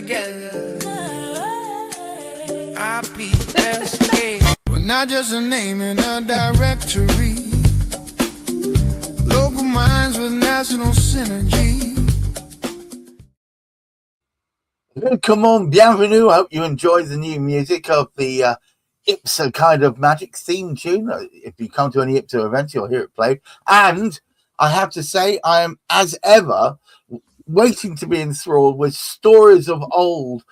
together. IPSA. We're not just a name in a directory. Local minds with national synergy. Come on, bienvenue. I hope you enjoy the new music of the IPSA kind of magic theme tune. If you come to any IPSA events, you'll hear it played. And I have to say, I am, as ever, waiting to be enthralled with stories of old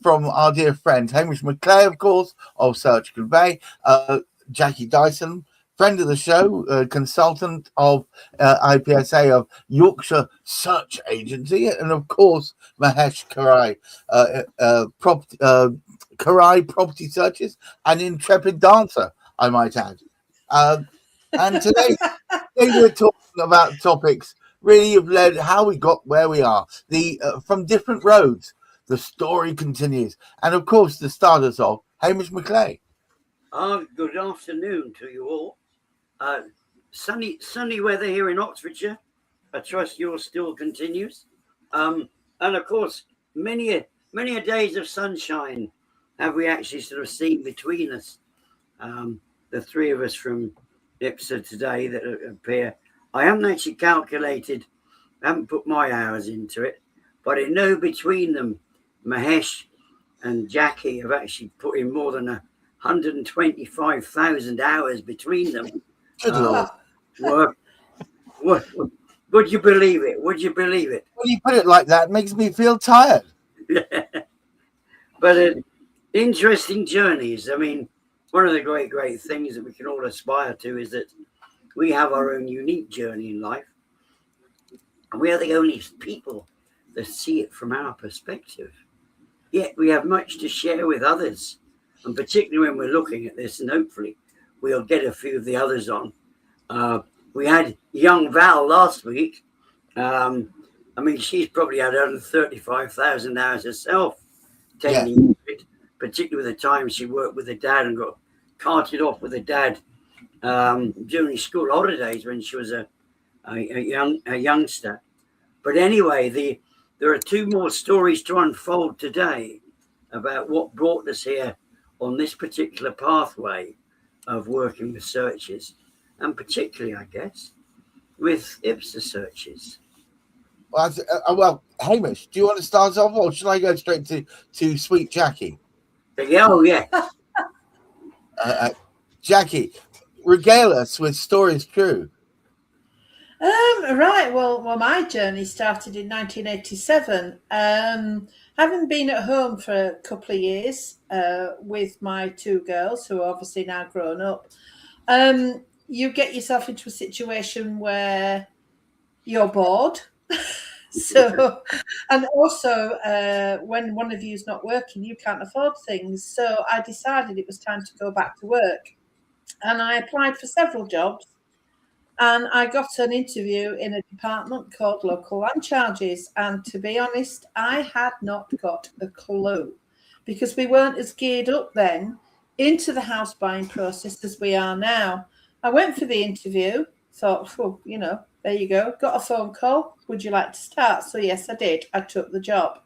from our dear friend Hamish McClay, of course, of Search Convey, Jackie Dyson, friend of the show, consultant of IPSA of Yorkshire Search Agency, and of course Mahesh Karai, Karai Property Searches, an intrepid dancer, I might add. And today we're talking about topics really have led how we got where we are. From different roads, the story continues, and of course the starters of Hamish McClay. Good afternoon to you all. Sunny weather here in Oxfordshire. I trust yours still continues. And of course, many a days of sunshine have we actually sort of seen between us. The three of us from IPSA today that appear. I haven't actually calculated, I haven't put my hours into it, but I know between them, Mahesh and Jackie have actually put in more than 125,000 hours between them. Would you believe it? Would you believe it? When you put it like that, it makes me feel tired. But interesting journeys. I mean, one of the great things that we can all aspire to is that we have our own unique journey in life. And we are the only people that see it from our perspective. Yet we have much to share with others. And particularly when we're looking at this, and hopefully we'll get a few of the others on. We had young Val last week. I mean, she's probably had 135,000 hours herself, taking it, particularly with the time she worked with her dad and got carted off with her dad during school holidays when she was a youngster. But anyway, there are two more stories to unfold today about what brought us here on this particular pathway of working with searches, and particularly, I guess, with IPSA searches. Well, Hamish, do you want to start off, or should I go straight to sweet Jackie? Oh, yeah. Jackie, regale us with stories true. Right. Well, my journey started in 1987. Having been at home for a couple of years with my two girls, who are obviously now grown up, you get yourself into a situation where you're bored. So, and also when one of you is not working, you can't afford things. So I decided it was time to go back to work. And I applied for several jobs. And I got an interview in a department called Local Land Charges. And to be honest, I had not got a clue because we weren't as geared up then into the house buying process as we are now. I went for the interview, thought, well, there you go. Got a phone call. Would you like to start? So yes, I did. I took the job.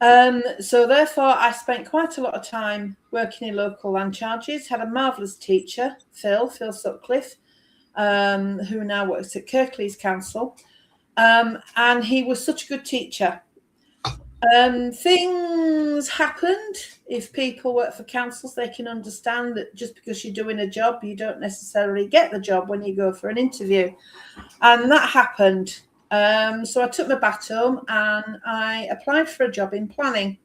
So therefore, I spent quite a lot of time working in Local Land Charges. Had a marvellous teacher, Phil Sutcliffe, who now works at Kirklees Council. And he was such a good teacher. Things happened. If people work for councils, they can understand that just because you're doing a job, you don't necessarily get the job when you go for an interview. And that happened. So I took my bat home and I applied for a job in planning.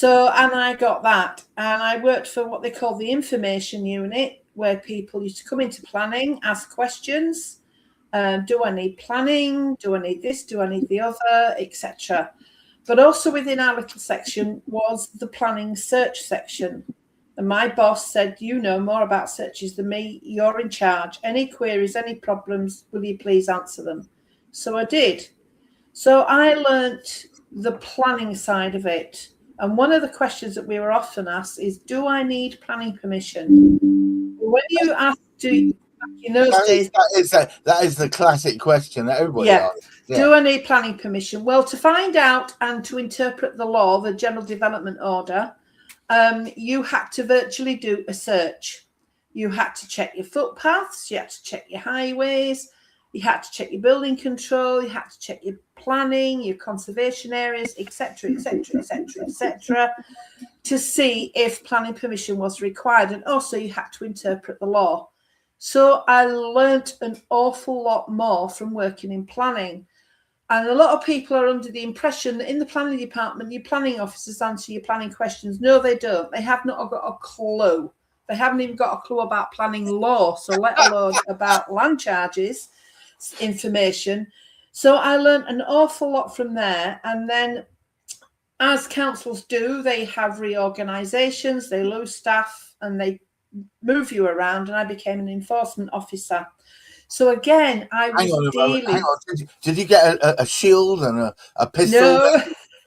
And I got that. And I worked for what they call the information unit, where people used to come into planning, ask questions. Do I need planning? Do I need this? Do I need the other? Etc. But also within our little section was the planning search section. And my boss said, you know more about searches than me. You're in charge. Any queries, any problems, will you please answer them? So I did. So I learnt the planning side of it. And one of the questions that we were often asked is, do I need planning permission? When you ask, in those days. That is the classic question that everybody Yeah. asks. Yeah. Do I need planning permission? Well, to find out and to interpret the law, the General Development Order, you had to virtually do a search. You had to check your footpaths, you had to check your highways, you had to check your building control, you had to check your planning, your conservation areas, etc., etc., etc., etc., to see if planning permission was required. And also you had to interpret the law. So I learnt an awful lot more from working in planning. And a lot of people are under the impression that in the planning department, your planning officers answer your planning questions. No, they don't. They have not got a clue. They haven't even got a clue about planning law, so let alone about land charges information. So I learned an awful lot from there. And then, as councils do, they have reorganisations, they lose staff, and they move you around. And I became an enforcement officer. So again, I was dealing. Hang on. Did you get a shield and a pistol?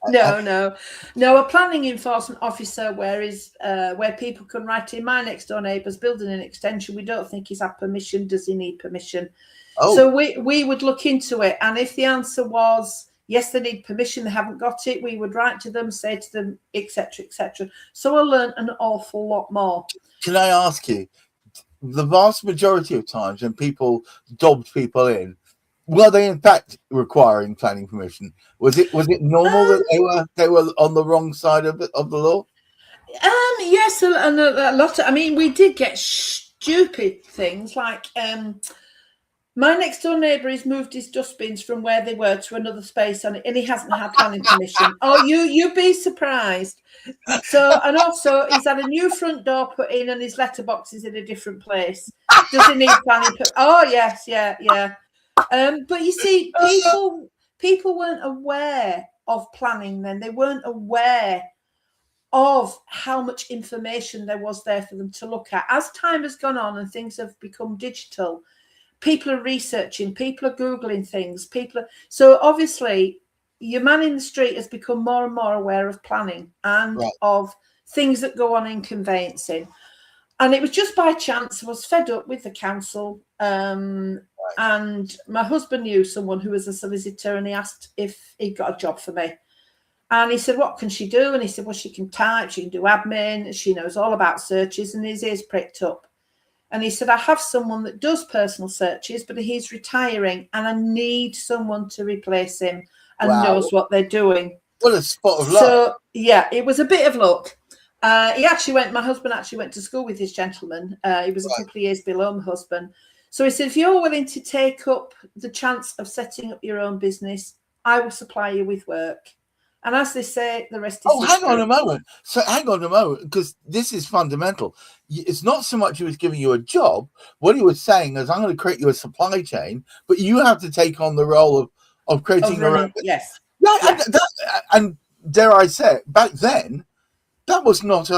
No. A planning enforcement officer, where people can write in, my next door neighbour's building an extension. We don't think he's had permission. Does he need permission? Oh. So we would look into it, and if the answer was yes, they need permission, they haven't got it, we would write to them, say to them, etc., etc. So I learned an awful lot more. Can I ask you? The vast majority of times when people dobbed people in, were they in fact requiring planning permission? Was it normal that they were on the wrong side of the law? Yes, and a lot. I mean, we did get stupid things like my next door neighbour has moved his dustbins from where they were to another space on it, and he hasn't had planning permission. Oh, you'd be surprised. So, and also he's had a new front door put in, and his letterbox is in a different place. Does he need planning? Oh, yes, yeah. But you see, people weren't aware of planning then. They weren't aware of how much information there was there for them to look at. As time has gone on and things have become digital, people are researching, people are Googling things, so obviously your man in the street has become more and more aware of planning and of things that go on in conveyancing. And it was just by chance I was fed up with the council, and my husband knew someone who was a solicitor, and he asked if he got a job for me. And he said, what can she do? And he said, well, she can type, she can do admin, she knows all about searches. And his ears pricked up. And he said, I have someone that does personal searches, but he's retiring, and I need someone to replace him and knows what they're doing. What a spot of luck. So, yeah, it was a bit of luck. My husband actually went to school with this gentleman. He was a couple of years below my husband. So he said, if you're willing to take up the chance of setting up your own business, I will supply you with work. And as they say, the rest is history. Hang on a moment, because this is fundamental. It's not so much he was giving you a job. What he was saying is, I'm going to create you a supply chain, but you have to take on the role of creating your own. Yes. Yeah, and dare I say it, back then, that was not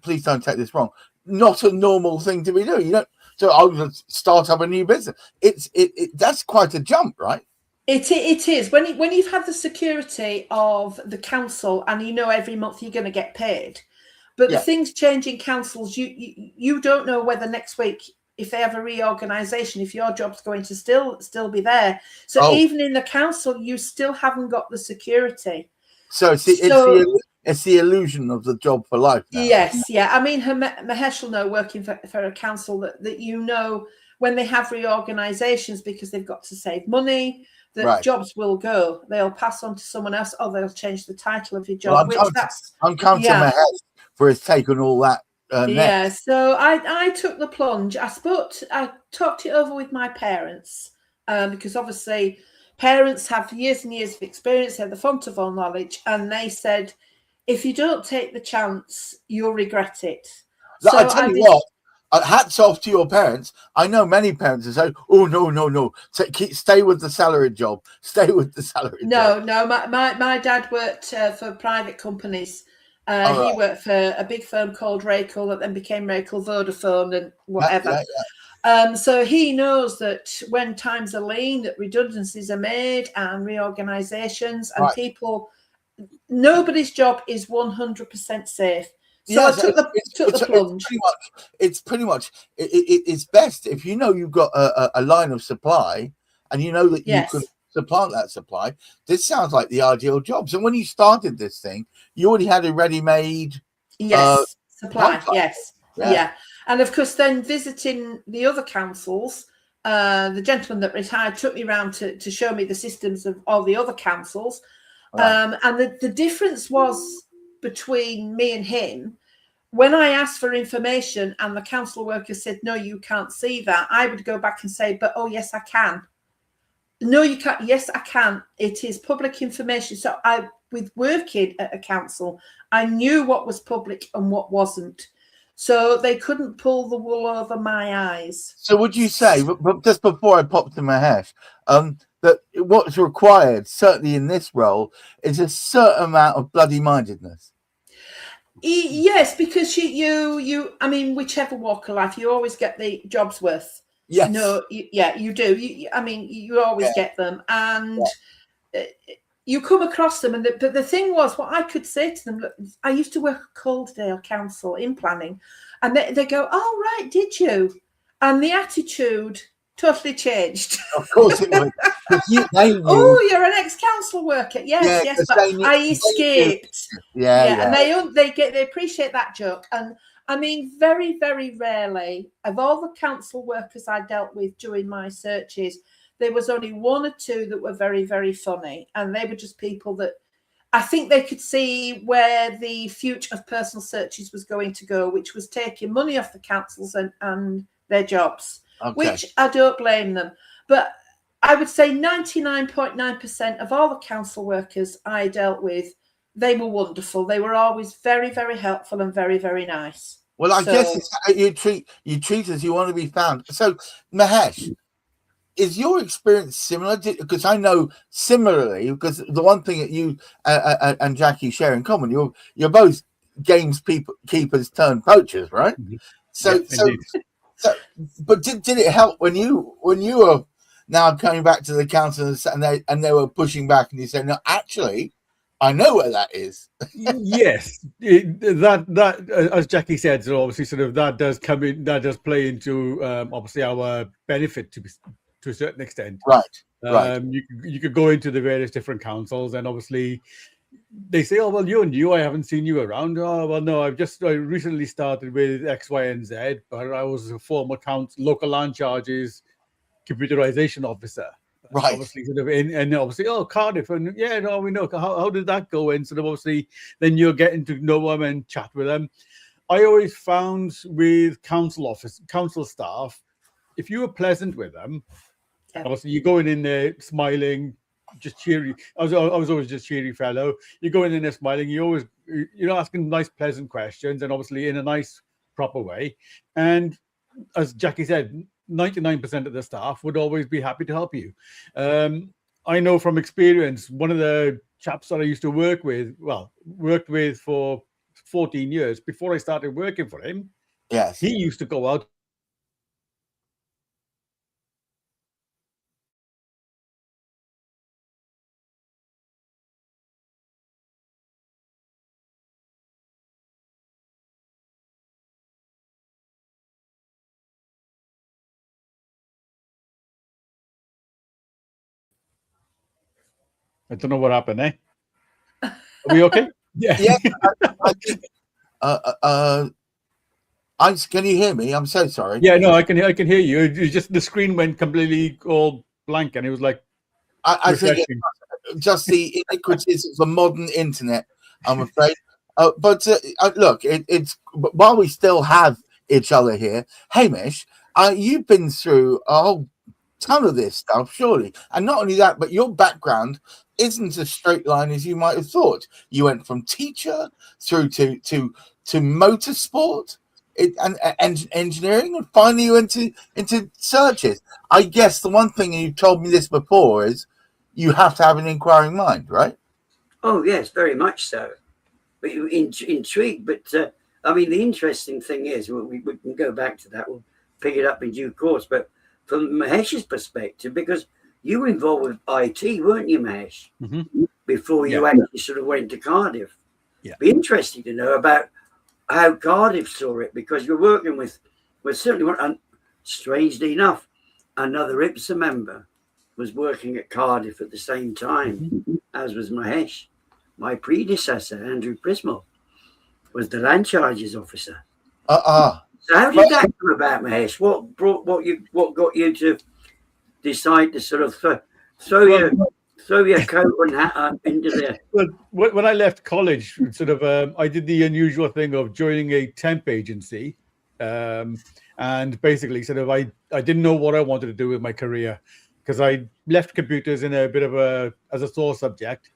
please don't take this wrong, not a normal thing to be doing. You don't. So I would start up a new business. That's quite a jump, right? It is when you've had the security of the council, and you know every month you're going to get paid, but things change in councils. You don't know whether next week, if they have a reorganisation, if your job's going to still be there. So even in the council, you still haven't got the security. So it's the illusion of the job for life now. Yes, yeah. I mean, Mahesh will know, working for a council, that you know when they have reorganisations, because they've got to save money, that jobs will go. They'll pass on to someone else, or they'll change the title of your job. I'm counting Mahesh for his take on all that. So I took the plunge. I talked it over with my parents, because obviously parents have years and years of experience. They're the font of all knowledge, and they said, if you don't take the chance, you'll regret it. So I tell you what, hats off to your parents. I know many parents who say, oh, no. Stay with the salaried job. Stay with the salaried job. No. My dad worked for private companies. He worked for a big firm called Rakel, that then became Rakel Vodafone and whatever. So he knows that when times are lean, that redundancies are made and reorganisations, and people, nobody's job is 100% safe. So yes, I took the plunge. It's pretty much it's best if you know you've got a line of supply and you know that you Yes. can supplant that supply. This sounds like the ideal job. So when you started this thing, you already had a ready-made supply. pipeline. Yes. Yeah. And of course, then visiting the other councils, the gentleman that retired took me around to show me the systems of all the other councils. Right. And the difference was between me and him. When I asked for information and the council worker said, no, you can't see that, I would go back and say, but oh, yes, I can. No, you can't. Yes, I can. It is public information. So with working at a council, I knew what was public and what wasn't. So they couldn't pull the wool over my eyes. So would you say, but just before I pop to Mahesh, that what's required, certainly in this role, is a certain amount of bloody mindedness? Yes, because you I mean, whichever walk of life, you always get the job's worth. Yes. No, you do. I mean, you always get them, and you come across them. And but the thing was, what I could say to them, look, I used to work at Calderdale Council in planning, and they go, "Oh, right, did you?" And the attitude totally changed. Of course it would. Oh, you're an ex-council worker. Yes, but I escaped. Yeah. And they appreciate that joke. And I mean, very, very rarely of all the council workers I dealt with during my searches, there was only one or two that were very, very funny. And they were just people that I think they could see where the future of personal searches was going to go, which was taking money off the councils and their jobs, which I don't blame them. But I would say 99.9% of all the council workers I dealt with, they were wonderful. They were always very, very helpful and very, very nice. Well, I guess it's how you treat as you want to be found. So, Mahesh, is your experience similar? Because I know similarly, because the one thing that you and Jackie share in common, you're both games keepers turned poachers, right? So, but did it help when you were now coming back to the council and they were pushing back and you said, no, actually, I know where that is. Yes, that as Jackie said, so obviously sort of that does come in, that does play into obviously our benefit to a certain extent. Right. You could go into the various different councils and obviously they say, oh, well, you're new. I haven't seen you around. Oh, well, no, I recently started with X, Y, and Z, but I was a former local land charges computerization officer. Right. Obviously, sort of and obviously, oh, Cardiff, and yeah, no, we know. How did that go? And sort of obviously, then you're getting to know them and chat with them. I always found with council staff, if you were pleasant with them, obviously you're going in there smiling, just cheery. I was always just cheery fellow. You're going in there smiling. You're asking nice, pleasant questions, and obviously in a nice, proper way. And as Jackie said, 99% of the staff would always be happy to help you. I know from experience, one of the chaps that I used to worked with for 14 years before I started working for him. Yes. He used to go out. I don't know what happened, eh? Are we okay? Yeah. Can you hear me? I'm so sorry. Yeah, no, I can hear you. It just the screen went completely all blank, and it was like I think it's just the iniquities of the modern internet, I'm afraid. But look, it's while we still have each other here, Hamish, you've been through a whole ton of this stuff, surely, and not only that, but your background isn't as straight line as you might have thought. You went from teacher through to motorsport and engineering, and finally you went into searches. I guess the one thing, and you've told me this before, is you have to have an inquiring mind, right? Oh yes, very much so. But you're intrigued. But I mean, the interesting thing is, we can go back to that. We'll pick it up in due course. But from Mahesh's perspective, because you were involved with IT, weren't you, Mahesh? Mm-hmm. Before you actually sort of went to Cardiff. Yeah. Be interesting to know about how Cardiff saw it, because we're working with, we're certainly, and strangely enough, another IPSA member was working at Cardiff at the same time, as was Mahesh. My predecessor, Andrew Prismal, was the land charges officer. So how did that come about, Mahesh? What got you to decide to sort of throw your coat and hat up into the... Well, when I left college, sort of, I did the unusual thing of joining a temp agency, and basically, sort of, I didn't know what I wanted to do with my career, because I left computers in a bit of as a sore subject.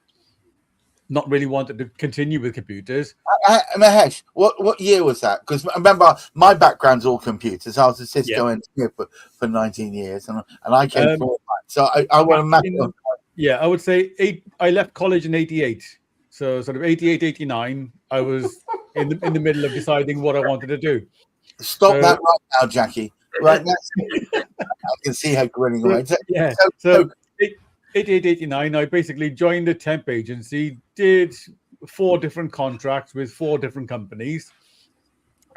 Not really wanted to continue with computers. Mahesh, what year was that? Because remember, my background's all computers. I was a Cisco engineer for 19 years, and I came from that. So I want to map. Yeah, I would say I left college in 88. So sort of 88, 89, I was in the middle of deciding what I wanted to do. Stop that right now, Jackie. Right now. I can see her grinning away. Yeah. So 88, 89, I basically joined a temp agency, did 4 different contracts with 4 different companies.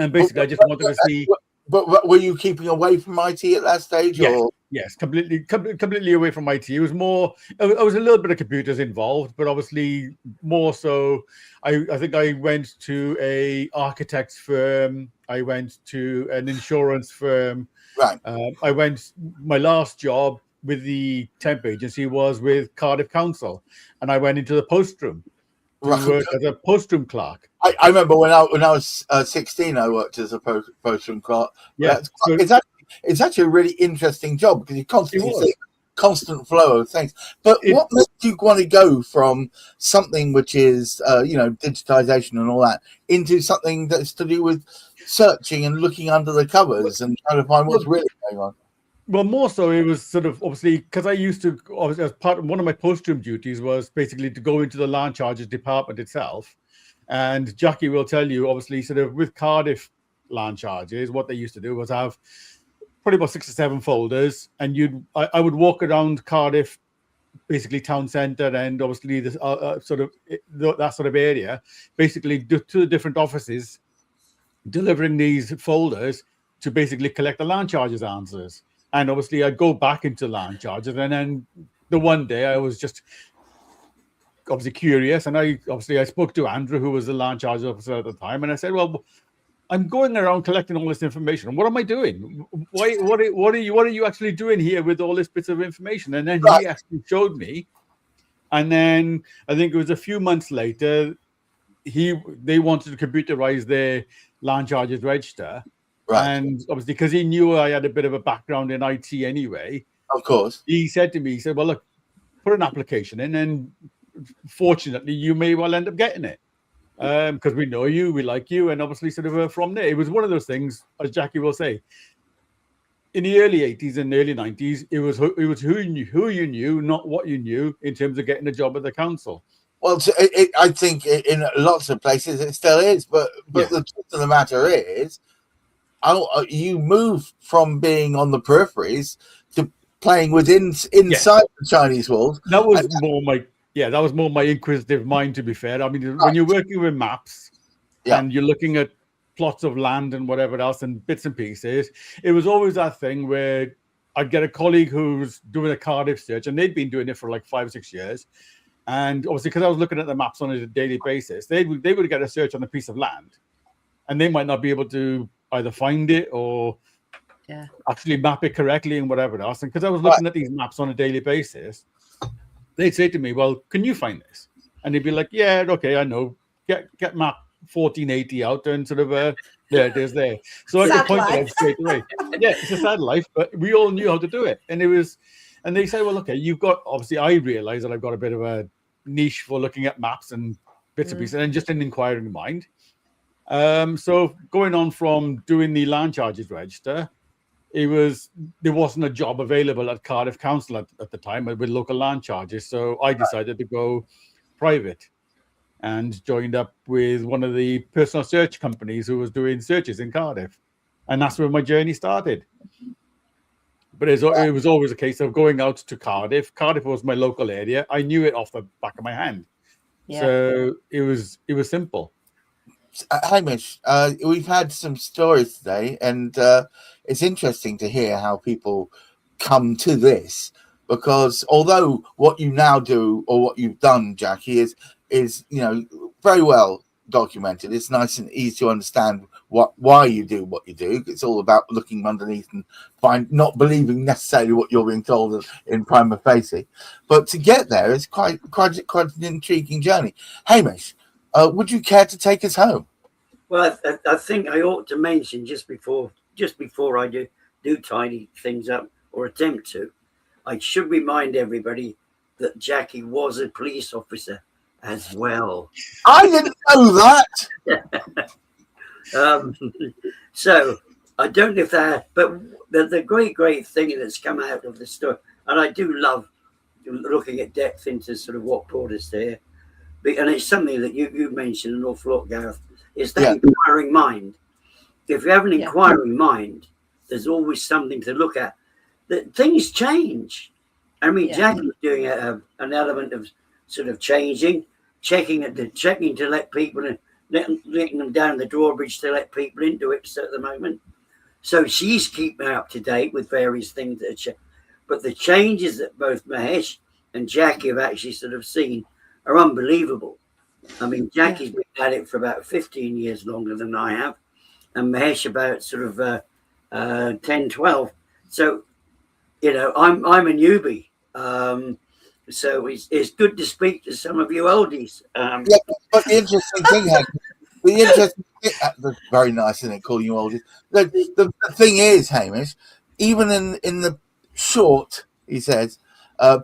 And basically, I just wanted to see... But were you keeping away from IT at that stage? Yes, or? yes, completely away from IT. It was more... I was a little bit of computers involved, but obviously more so... I think I went to a architect's firm. I went to an insurance firm. Right. My last job with the temp agency was with Cardiff Council, and I went into the post room to work as a post room clerk. I remember when I was 16, I worked as a post room clerk. Yeah, it's actually a really interesting job, because you constantly see constant flow of things. But what made you want to go from something which is digitization and all that into something that's to do with searching and looking under the covers and trying to find what's really going on? Well, more so, it was sort of obviously because I used to, as part of one of my post-room duties was basically to go into the land charges department itself. And Jackie will tell you, obviously, sort of with Cardiff land charges, what they used to do was have probably about 6 or 7 folders, and I would walk around Cardiff, basically town centre, and obviously this that sort of area, basically to the different offices, delivering these folders to basically collect the land charges answers. And obviously, I'd go back into land charges, and then the one day I was just obviously curious, and I spoke to Andrew, who was the land charges officer at the time, and I said, "Well, I'm going around collecting all this information. What am I doing? What are you actually doing here with all this bits of information?" And then he actually showed me, and then I think it was a few months later, they wanted to computerize their land charges register. Right. And obviously, because he knew I had a bit of a background in IT anyway, of course, he said to me, he said, "Well, look, put an application in, and fortunately, you may well end up getting it, because we know you, we like you." And obviously, sort of from there, it was one of those things, as Jackie will say, in the early 80s and early 90s, it was who you knew, not what you knew, in terms of getting a job at the council. Well, I think in lots of places it still is, but the truth of the matter is, you move from being on the peripheries to playing inside the Chinese walls. That was more my inquisitive mind, to be fair. I mean, when you're working with maps and you're looking at plots of land and whatever else and bits and pieces, it was always that thing where I'd get a colleague who's doing a Cardiff search, and they'd been doing it for like 5 or 6 years. And obviously, because I was looking at the maps on a daily basis, they would get a search on a piece of land, and they might not be able to either find it or actually map it correctly and whatever else. And because I was looking at these maps on a daily basis, they'd say to me, "Well, can you find this?" And they'd be like, "Yeah, okay, I know. Get map 1480 out and sort of there it is there." So I could point it out straight away. Yeah, it's a sad life, but we all knew how to do it. And they say, "Well, okay, you've got," obviously I realized that I've got a bit of a niche for looking at maps and bits and pieces, and just an inquiring mind. So going on from doing the land charges register, there wasn't a job available at Cardiff Council at the time with local land charges. So I decided to go private and joined up with one of the personal search companies who was doing searches in Cardiff. And that's where my journey started. But it was always a case of going out to Cardiff. Cardiff was my local area. I knew it off the back of my hand. Yeah. So it was simple. Hamish, we've had some stories today, and it's interesting to hear how people come to this, because although what you now do or what you've done, Jackie, is very well documented. It's nice and easy to understand why you do what you do. It's all about looking underneath and not believing necessarily what you're being told in prima facie. But to get there is quite an intriguing journey. Hamish, would you care to take us home? Well, I think I ought to mention just before I do tidy things up or attempt to, I should remind everybody that Jackie was a police officer as well. I didn't know that. So I don't know if that, but the great thing that's come out of the story, and I do love looking at depth into sort of what brought us there, and it's something that you mentioned an awful lot, Gareth, is that inquiring mind. If you have an inquiring mind, there's always something to look at. That things change. I mean, Jackie's doing an element of sort of changing, checking to let people in, letting them down the drawbridge to let people into it at the moment. So she's keeping up to date with various things that but the changes that both Mahesh and Jackie have actually sort of seen are unbelievable. I mean, Jackie's been at it for about 15 years longer than I have, and Mahesh about sort of 10, 12. So, I'm a newbie. So it's good to speak to some of you oldies. But the interesting thing, that's very nice, isn't it, calling you oldies? The thing is, Hamish, even in the short, he says,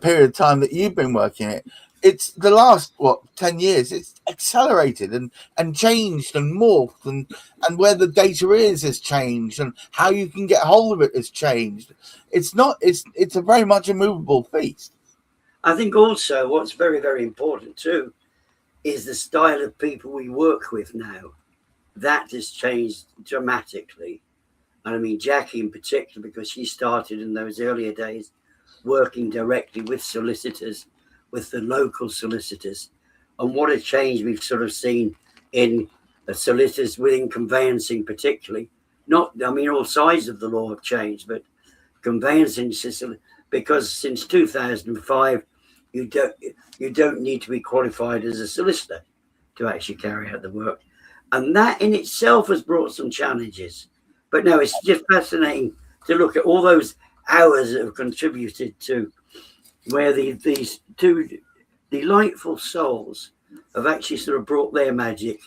period of time that you've been working it, it's the last 10 years. It's accelerated and changed and morphed, and where the data has changed, and how you can get hold of it has changed. It's a very much a movable feast. I think also what's very, very important too is the style of people we work with now. That has changed dramatically. And I mean, Jackie in particular, because she started in those earlier days working directly with solicitors, with the local solicitors. And what a change we've sort of seen in solicitors within conveyancing particularly. All sides of the law have changed, but conveyancing system, because since 2005, you don't need to be qualified as a solicitor to actually carry out the work. And that in itself has brought some challenges. But no, it's just fascinating to look at all those hours that have contributed to where these two delightful souls have actually sort of brought their magic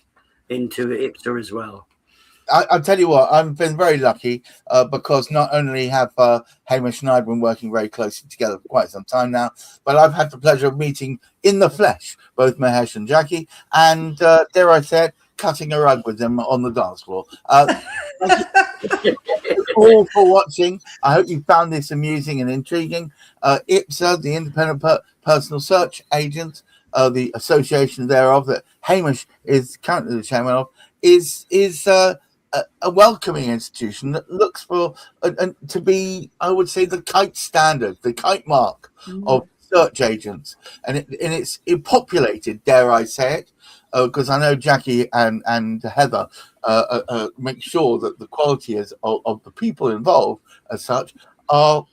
into IPSA as well. I'll tell you what, I've been very lucky because not only have Hamish and I been working very closely together for quite some time now, but I've had the pleasure of meeting in the flesh both Mahesh and Jackie, and dare I say it, cutting a rug with them on the dance floor. Thank you all for watching. I hope you found this amusing and intriguing. IPSA, the Independent Personal Search Agents, the association thereof that Hamish is currently the chairman of, is a welcoming institution that looks for to be, I would say, the kite standard, the kite mark of search agents, and it's populated, dare I say it, because I know Jackie and Heather make sure that the quality of the people involved as such are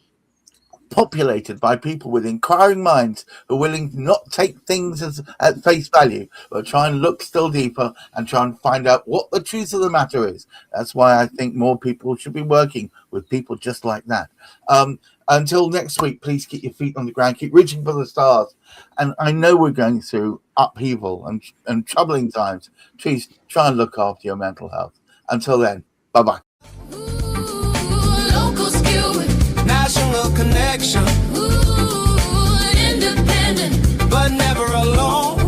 populated by people with inquiring minds who are willing to not take things at face value, but try and look still deeper and try and find out what the truth of the matter is. That's why I think more people should be working with people just like that. Until next week, please keep your feet on the ground, keep reaching for the stars. And I know we're going through upheaval and troubling times. Please try and look after your mental health. Until then, bye-bye. National connection. Independent, but never alone.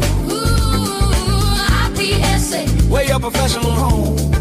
IPSA, where your professional home.